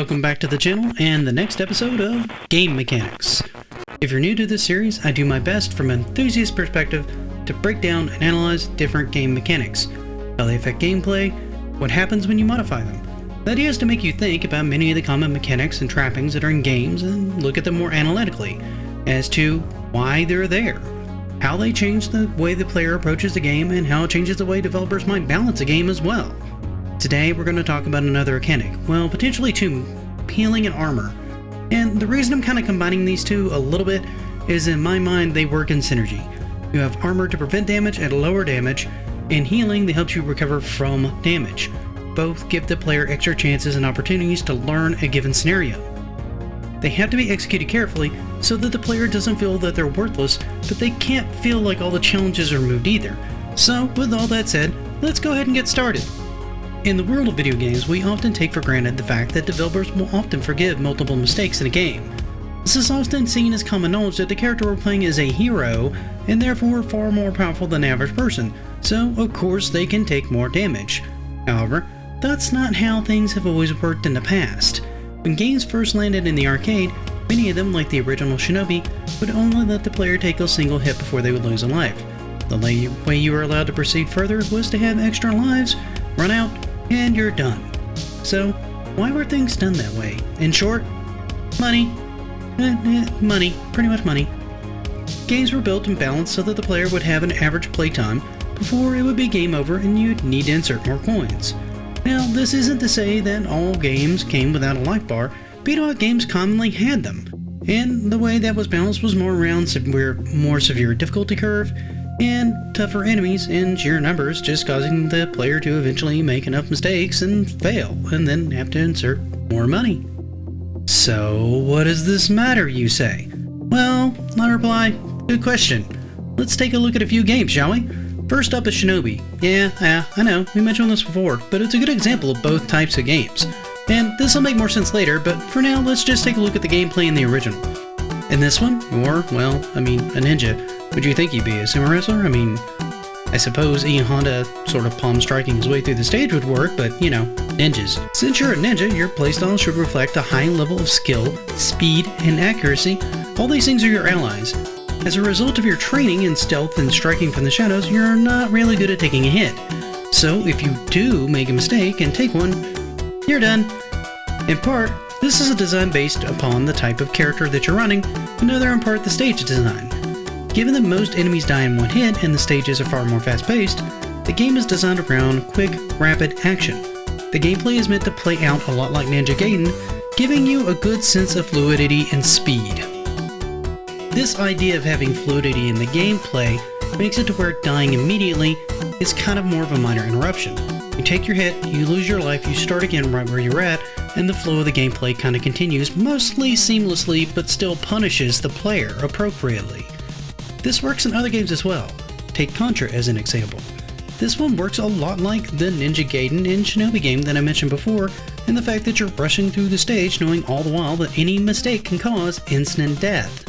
Welcome back to the channel and the next episode of Game Mechanics. If you're new to this series, I do my best from an enthusiast perspective to break down and analyze different game mechanics, how they affect gameplay, what happens when you modify them. The idea is to make you think about many of the common mechanics and trappings that are in games and look at them more analytically as to why they're there, how they change the way the player approaches the game, and how it changes the way developers might balance a game as well. Today we're going to talk about another mechanic, well, potentially two, healing and armor. And the reason I'm kind of combining these two a little bit is in my mind they work in synergy. You have armor to prevent damage at lower damage, and healing that helps you recover from damage. Both give the player extra chances and opportunities to learn a given scenario. They have to be executed carefully so that the player doesn't feel that they're worthless, but they can't feel like all the challenges are removed either. So with all that said, let's go ahead and get started. In the world of video games, we often take for granted the fact that developers will often forgive multiple mistakes in a game. This is often seen as common knowledge that the character we're playing is a hero, and therefore far more powerful than the average person, so of course they can take more damage. However, that's not how things have always worked in the past. When games first landed in the arcade, many of them, like the original Shinobi, would only let the player take a single hit before they would lose a life. The way you were allowed to proceed further was to have extra lives, run out, and you're done. So, why were things done that way? In short, money. Money. Pretty much money. Games were built and balanced so that the player would have an average playtime before it would be game over and you'd need to insert more coins. Now, this isn't to say that all games came without a life bar, beat 'em up games commonly had them. And the way that was balanced was more around more severe difficulty curve, and tougher enemies in sheer numbers, just causing the player to eventually make enough mistakes and fail, and then have to insert more money. So, what does this matter, you say? Well, I reply, good question. Let's take a look at a few games, shall we? First up is Shinobi. Yeah, I know, we mentioned this before, but it's a good example of both types of games. And this will make more sense later, but for now, let's just take a look at the gameplay in the original. In this one, or, well, a ninja, would you think he'd be a sumo wrestler? I suppose Ian Honda sort of palm striking his way through the stage would work, but you know, ninjas. Since you're a ninja, your playstyle should reflect a high level of skill, speed, and accuracy. All these things are your allies. As a result of your training in stealth and striking from the shadows, you're not really good at taking a hit. So if you do make a mistake and take one, you're done. In part, this is a design based upon the type of character that you're running, another in part the stage design. Given that most enemies die in one hit and the stages are far more fast-paced, the game is designed around quick, rapid action. The gameplay is meant to play out a lot like Ninja Gaiden, giving you a good sense of fluidity and speed. This idea of having fluidity in the gameplay makes it to where dying immediately is kind of more of a minor interruption. You take your hit, you lose your life, you start again right where you're at, and the flow of the gameplay kind of continues, mostly seamlessly, but still punishes the player appropriately. This works in other games as well. Take Contra as an example. This one works a lot like the Ninja Gaiden and Shinobi game that I mentioned before, in the fact that you're rushing through the stage knowing all the while that any mistake can cause instant death.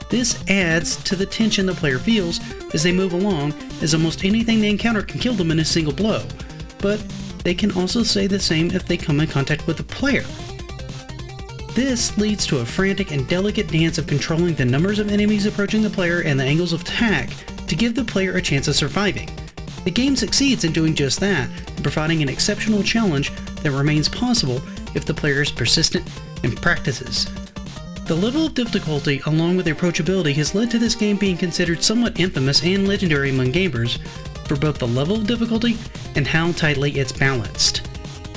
This adds to the tension the player feels as they move along, as almost anything they encounter can kill them in a single blow. But they can also say the same if they come in contact with the player. This leads to a frantic and delicate dance of controlling the numbers of enemies approaching the player and the angles of attack to give the player a chance of surviving. The game succeeds in doing just that, and providing an exceptional challenge that remains possible if the player is persistent and practices. The level of difficulty along with the approachability has led to this game being considered somewhat infamous and legendary among gamers for both the level of difficulty and how tightly it's balanced.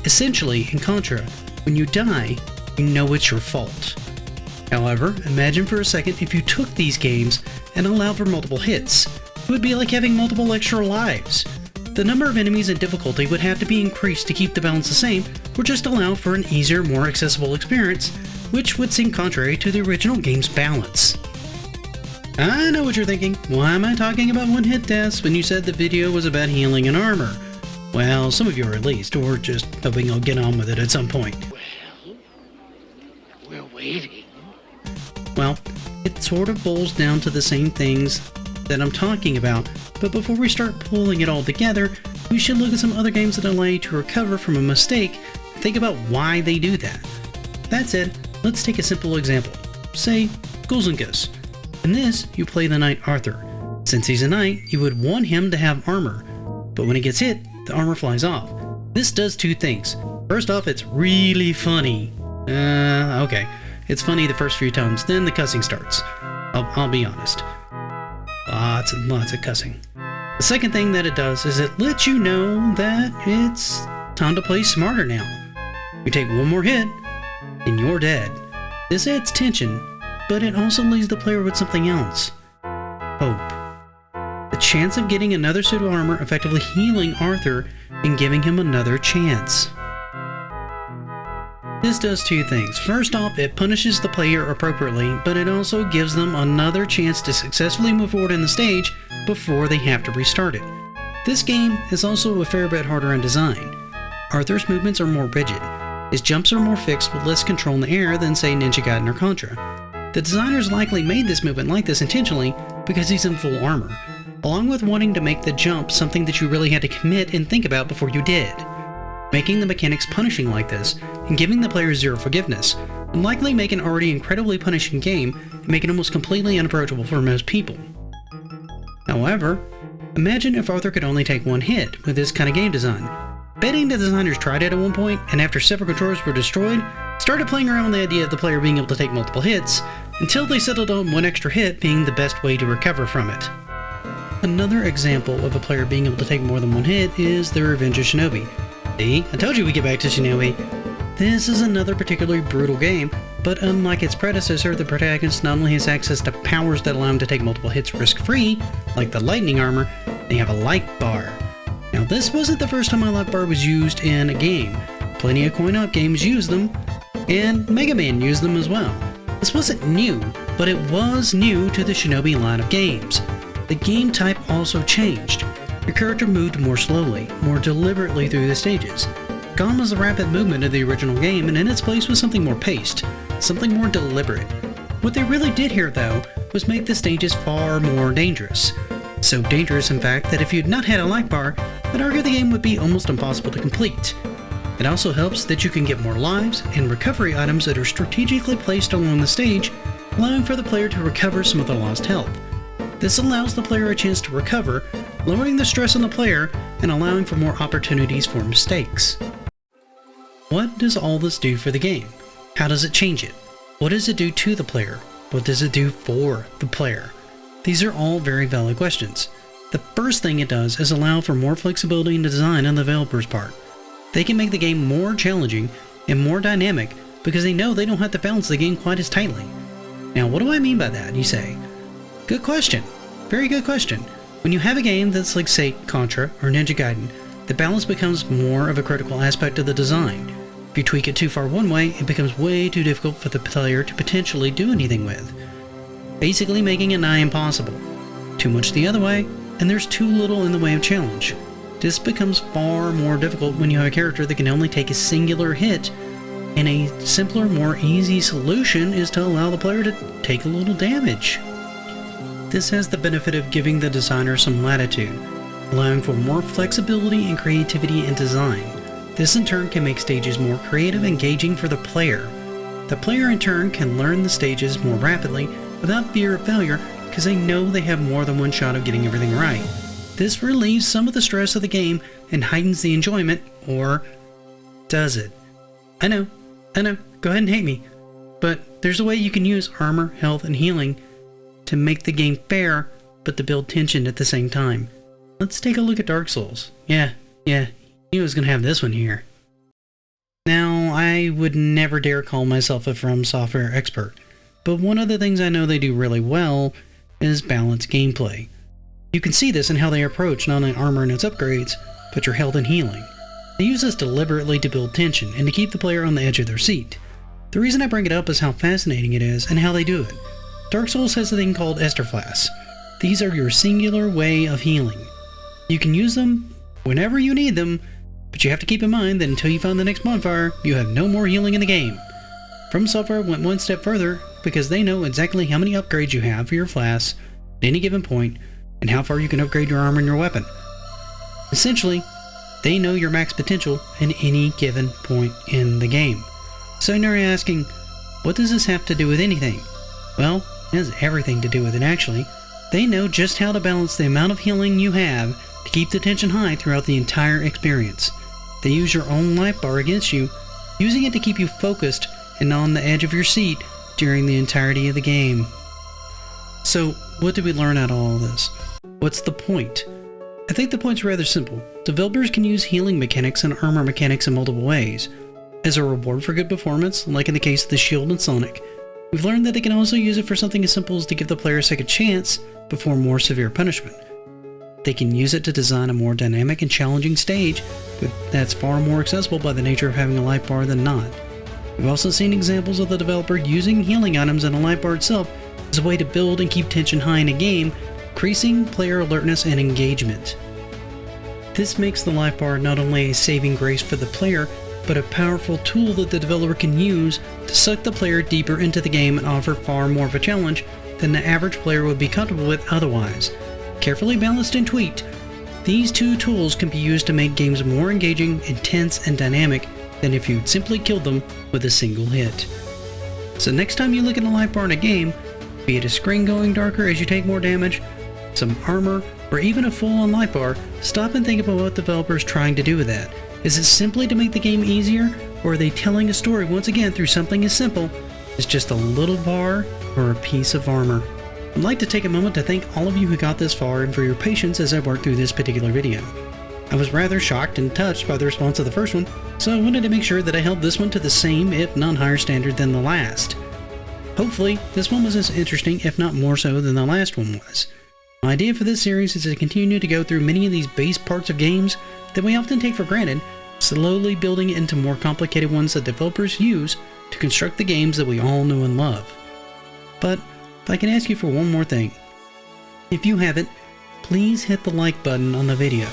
Essentially, in Contra, when you die, you know it's your fault. However, imagine for a second if you took these games and allowed for multiple hits. It would be like having multiple extra lives. The number of enemies and difficulty would have to be increased to keep the balance the same, or just allow for an easier, more accessible experience, which would seem contrary to the original game's balance. I know what you're thinking. Why am I talking about one-hit deaths when you said the video was about healing and armor? Well, some of you are at least, or just hoping I'll get on with it at some point. We're waiting. Well, it sort of boils down to the same things that I'm talking about, but before we start pulling it all together, we should look at some other games that allow you to recover from a mistake and think about why they do that. That said, let's take a simple example. Say, Ghouls and Ghosts. In this, you play the Knight Arthur. Since he's a knight, you would want him to have armor, but when he gets hit, the armor flies off. This does two things. First off, it's really funny. Okay. It's funny the first few times, then the cussing starts. I'll be honest. Lots of cussing. The second thing that it does is it lets you know that it's time to play smarter now. You take one more hit, and you're dead. This adds tension, but it also leaves the player with something else. Hope. The chance of getting another suit of armor, effectively healing Arthur, and giving him another chance. This does two things. First off, it punishes the player appropriately, but it also gives them another chance to successfully move forward in the stage before they have to restart it. This game is also a fair bit harder in design. Arthur's movements are more rigid. His jumps are more fixed with less control in the air than, say, Ninja Gaiden or Contra. The designers likely made this movement like this intentionally because he's in full armor, along with wanting to make the jump something that you really had to commit and think about before you did. Making the mechanics punishing like this, and giving the player zero forgiveness, would likely make an already incredibly punishing game and make it almost completely unapproachable for most people. However, imagine if Arthur could only take one hit with this kind of game design. Betting the designers tried it at one point, and after several controllers were destroyed, started playing around with the idea of the player being able to take multiple hits, until they settled on one extra hit being the best way to recover from it. Another example of a player being able to take more than one hit is the Revenge of Shinobi. See, I told you we'd get back to Shinobi. This is another particularly brutal game, but unlike its predecessor, the protagonist not only has access to powers that allow him to take multiple hits risk-free, like the lightning armor, they have a Lifebar. Now this wasn't the first time a Lifebar was used in a game. Plenty of coin-op games use them, and Mega Man used them as well. This wasn't new, but it was new to the Shinobi line of games. The game type also changed. Your character moved more slowly, more deliberately through the stages. Gone was the rapid movement of the original game, and in its place was something more paced, something more deliberate. What they really did here, though, was make the stages far more dangerous. So dangerous, in fact, that if you'd not had a Lifebar, I'd argue the game would be almost impossible to complete. It also helps that you can get more lives and recovery items that are strategically placed along the stage, allowing for the player to recover some of their lost health. This allows the player a chance to recover, lowering the stress on the player and allowing for more opportunities for mistakes. What does all this do for the game? How does it change it? What does it do to the player? What does it do for the player? These are all very valid questions. The first thing it does is allow for more flexibility in the design on the developer's part. They can make the game more challenging and more dynamic because they know they don't have to balance the game quite as tightly. Now, what do I mean by that, you say? Good question. Very good question. When you have a game that's like, say, Contra or Ninja Gaiden, the balance becomes more of a critical aspect of the design. If you tweak it too far one way, it becomes way too difficult for the player to potentially do anything with, basically making it nigh impossible. Too much the other way, and there's too little in the way of challenge. This becomes far more difficult when you have a character that can only take a singular hit, and a simpler, more easy solution is to allow the player to take a little damage. This has the benefit of giving the designer some latitude, allowing for more flexibility and creativity in design. This in turn can make stages more creative and engaging for the player. The player in turn can learn the stages more rapidly without fear of failure because they know they have more than one shot of getting everything right. This relieves some of the stress of the game and heightens the enjoyment, or does it? I know, go ahead and hate me, but there's a way you can use armor, health, and healing to make the game fair, but to build tension at the same time. Let's take a look at Dark Souls. Yeah, he was gonna have this one here. Now, I would never dare call myself a From Software expert, but one of the things I know they do really well is balance gameplay. You can see this in how they approach not only armor and its upgrades, but your health and healing. They use this deliberately to build tension and to keep the player on the edge of their seat. The reason I bring it up is how fascinating it is and how they do it. Dark Souls has a thing called Esterflass. These are your singular way of healing. You can use them whenever you need them, but you have to keep in mind that until you find the next bonfire, you have no more healing in the game. From Software went one step further because they know exactly how many upgrades you have for your flask at any given point and how far you can upgrade your armor and your weapon. Essentially, they know your max potential at any given point in the game. So now you're asking, what does this have to do with anything? Well, it has everything to do with it actually. They know just how to balance the amount of healing you have to keep the tension high throughout the entire experience. They use your own life bar against you, using it to keep you focused and on the edge of your seat during the entirety of the game. So, what did we learn out of all this? What's the point? I think the point's rather simple. Developers can use healing mechanics and armor mechanics in multiple ways. As a reward for good performance, like in the case of the shield and Sonic, we've learned that they can also use it for something as simple as to give the player a second chance before more severe punishment. They can use it to design a more dynamic and challenging stage, but that's far more accessible by the nature of having a life bar than not. We've also seen examples of the developer using healing items and a life bar itself as a way to build and keep tension high in a game, increasing player alertness and engagement. This makes the life bar not only a saving grace for the player, but a powerful tool that the developer can use to suck the player deeper into the game and offer far more of a challenge than the average player would be comfortable with otherwise. Carefully balanced and tweaked, these two tools can be used to make games more engaging, intense, and dynamic than if you'd simply killed them with a single hit. So next time you look at a life bar in a game, be it a screen going darker as you take more damage, some armor, or even a full-on life bar, stop and think about what the developer is trying to do with that. Is it simply to make the game easier, or are they telling a story once again through something as simple as just a little bar or a piece of armor? I'd like to take a moment to thank all of you who got this far and for your patience as I worked through this particular video. I was rather shocked and touched by the response of the first one, so I wanted to make sure that I held this one to the same, if not higher standard than the last. Hopefully, this one was as interesting, if not more so, than the last one was. My idea for this series is to continue to go through many of these base parts of games that we often take for granted, slowly building it into more complicated ones that developers use to construct the games that we all know and love. But if I can ask you for one more thing. If you haven't, please hit the like button on the video.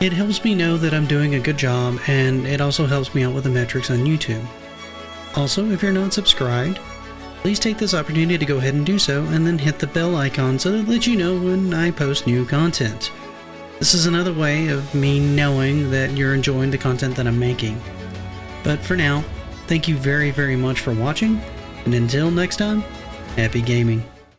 It helps me know that I'm doing a good job, and it also helps me out with the metrics on YouTube. Also, if you're not subscribed, please take this opportunity to go ahead and do so, and then hit the bell icon so that it lets you know when I post new content. This is another way of me knowing that you're enjoying the content that I'm making. But for now, thank you very, very much for watching, and until next time, happy gaming.